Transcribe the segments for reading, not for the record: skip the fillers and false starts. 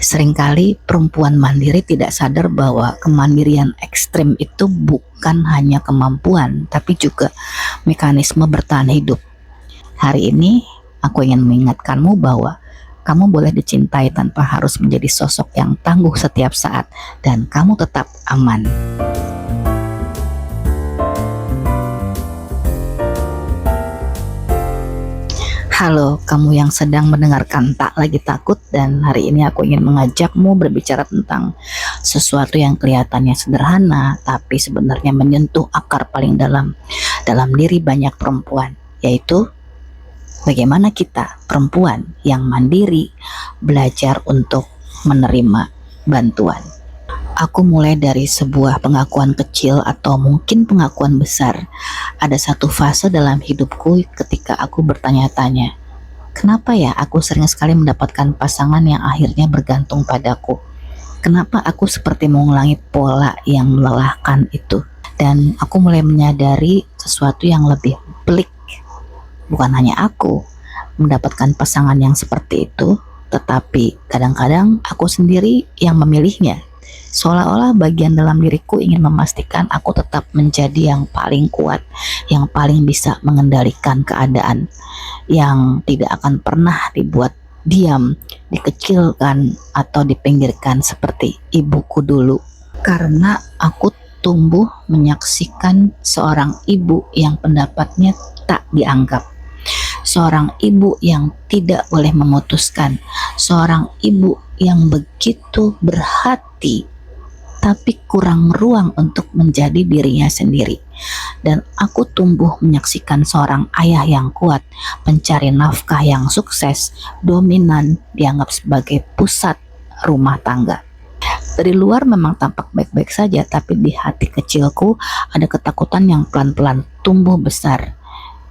Seringkali perempuan mandiri tidak sadar bahwa kemandirian ekstrim itu bukan hanya kemampuan, tapi juga mekanisme bertahan hidup. Hari ini, aku ingin mengingatkanmu bahwa kamu boleh dicintai tanpa harus menjadi sosok yang tangguh setiap saat, dan kamu tetap aman. Halo, kamu yang sedang mendengarkan Tak Lagi Takut, dan hari ini aku ingin mengajakmu berbicara tentang sesuatu yang kelihatannya sederhana, tapi sebenarnya menyentuh akar paling dalam diri banyak perempuan, yaitu bagaimana kita, perempuan yang mandiri, belajar untuk menerima bantuan. Aku mulai dari sebuah pengakuan kecil atau mungkin pengakuan besar. Ada satu fase dalam hidupku ketika aku bertanya-tanya, kenapa ya aku sering sekali mendapatkan pasangan yang akhirnya bergantung padaku? Kenapa aku seperti mengulangi pola yang melelahkan itu? Dan aku mulai menyadari sesuatu yang lebih pelik. Bukan hanya aku mendapatkan pasangan yang seperti itu, tetapi kadang-kadang aku sendiri yang memilihnya. Seolah-olah bagian dalam diriku ingin memastikan aku tetap menjadi yang paling kuat, yang paling bisa mengendalikan keadaan, yang tidak akan pernah dibuat diam, dikecilkan atau dipinggirkan seperti ibuku dulu. Karena aku tumbuh menyaksikan seorang ibu yang pendapatnya tak dianggap, seorang ibu yang tidak boleh memutuskan, seorang ibu yang begitu berhati tapi kurang ruang untuk menjadi dirinya sendiri. Dan aku tumbuh menyaksikan seorang ayah yang kuat, pencari nafkah yang sukses, dominan, dianggap sebagai pusat rumah tangga. Dari luar memang tampak baik-baik saja, tapi di hati kecilku ada ketakutan yang pelan-pelan tumbuh besar.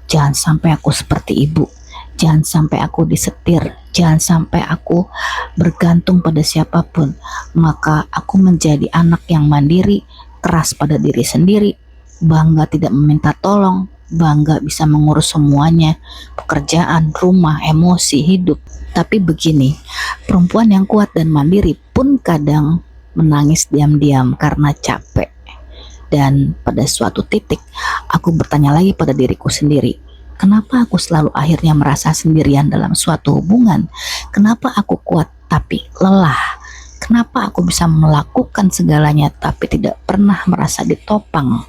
Jangan sampai aku seperti ibu, jangan sampai aku disetir, jangan sampai aku bergantung pada siapapun. Maka aku menjadi anak yang mandiri, keras pada diri sendiri, bangga tidak meminta tolong, bangga bisa mengurus semuanya, pekerjaan, rumah, emosi, hidup. Tapi begini, perempuan yang kuat dan mandiri pun kadang menangis diam-diam karena capek. Dan pada suatu titik, aku bertanya lagi pada diriku sendiri, kenapa aku selalu akhirnya merasa sendirian dalam suatu hubungan? Kenapa aku kuat tapi lelah? Kenapa aku bisa melakukan segalanya tapi tidak pernah merasa ditopang?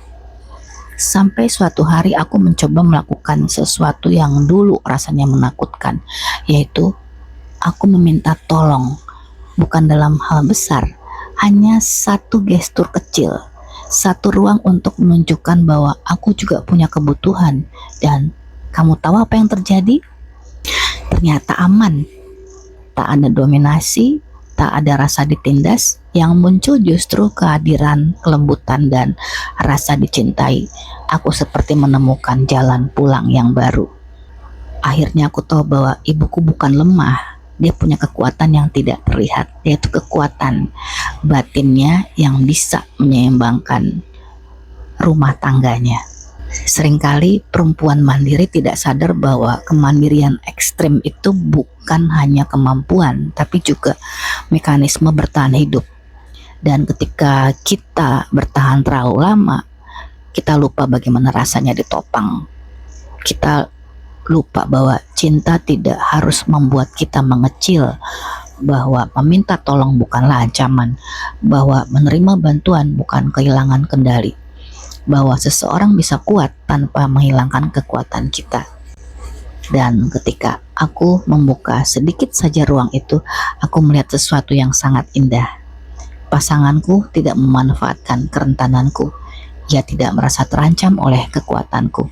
Sampai suatu hari aku mencoba melakukan sesuatu yang dulu rasanya menakutkan, yaitu aku meminta tolong, bukan dalam hal besar, hanya satu gestur kecil, satu ruang untuk menunjukkan bahwa aku juga punya kebutuhan. Dan kamu tahu apa yang terjadi? Ternyata aman. Tak ada dominasi, tak ada rasa ditindas. Yang muncul justru kehadiran, kelembutan, dan rasa dicintai. Aku seperti menemukan jalan pulang yang baru. Akhirnya aku tahu bahwa ibuku bukan lemah. Dia punya kekuatan yang tidak terlihat, yaitu kekuatan batinnya yang bisa menyeimbangkan rumah tangganya. Seringkali perempuan mandiri tidak sadar bahwa kemandirian ekstrim itu bukan hanya kemampuan, tapi juga mekanisme bertahan hidup. Dan ketika kita bertahan terlalu lama, kita lupa bagaimana rasanya ditopang. Kita lupa bahwa cinta tidak harus membuat kita mengecil, bahwa meminta tolong bukanlah ancaman, bahwa menerima bantuan bukan kehilangan kendali, bahwa seseorang bisa kuat tanpa menghilangkan kekuatan kita. Dan ketika aku membuka sedikit saja ruang itu, aku melihat sesuatu yang sangat indah. Pasanganku tidak memanfaatkan kerentananku. Ia tidak merasa terancam oleh kekuatanku.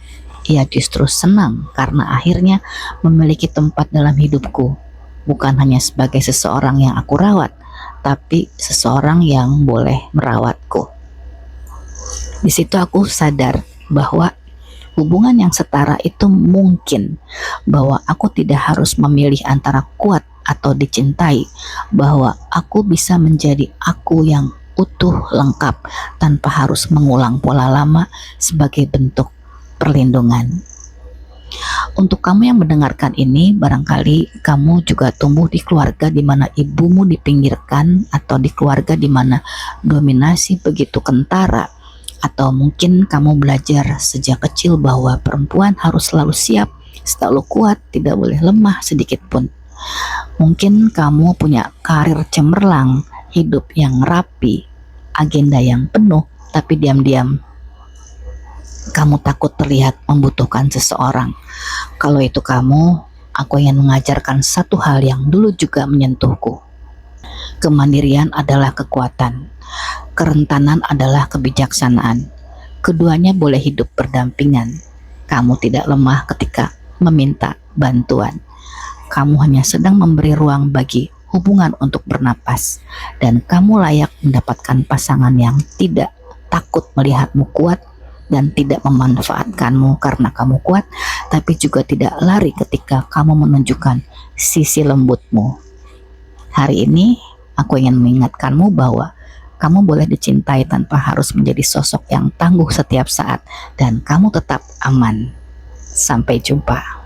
Ia justru senang karena akhirnya memiliki tempat dalam hidupku, bukan hanya sebagai seseorang yang aku rawat, tapi seseorang yang boleh merawatku. Di situ aku sadar bahwa hubungan yang setara itu mungkin, bahwa aku tidak harus memilih antara kuat atau dicintai, bahwa aku bisa menjadi aku yang utuh, lengkap, tanpa harus mengulang pola lama sebagai bentuk perlindungan. Untuk kamu yang mendengarkan ini, barangkali kamu juga tumbuh di keluarga di mana ibumu dipinggirkan, atau di keluarga di mana dominasi begitu kentara, atau mungkin kamu belajar sejak kecil bahwa perempuan harus selalu siap, selalu kuat, tidak boleh lemah sedikit pun. Mungkin kamu punya karir cemerlang, hidup yang rapi, agenda yang penuh, tapi diam-diam kamu takut terlihat membutuhkan seseorang. Kalau itu kamu, aku ingin mengajarkan satu hal yang dulu juga menyentuhku. Kemandirian adalah kekuatan, kerentanan adalah kebijaksanaan. Keduanya boleh hidup berdampingan. Kamu tidak lemah ketika meminta bantuan. Kamu hanya sedang memberi ruang bagi hubungan untuk bernapas, dan kamu layak mendapatkan pasangan yang tidak takut melihatmu kuat dan tidak memanfaatkanmu karena kamu kuat, tapi juga tidak lari ketika kamu menunjukkan sisi lembutmu. Hari ini aku ingin mengingatkanmu bahwa kamu boleh dicintai tanpa harus menjadi sosok yang tangguh setiap saat, dan kamu tetap aman. Sampai jumpa.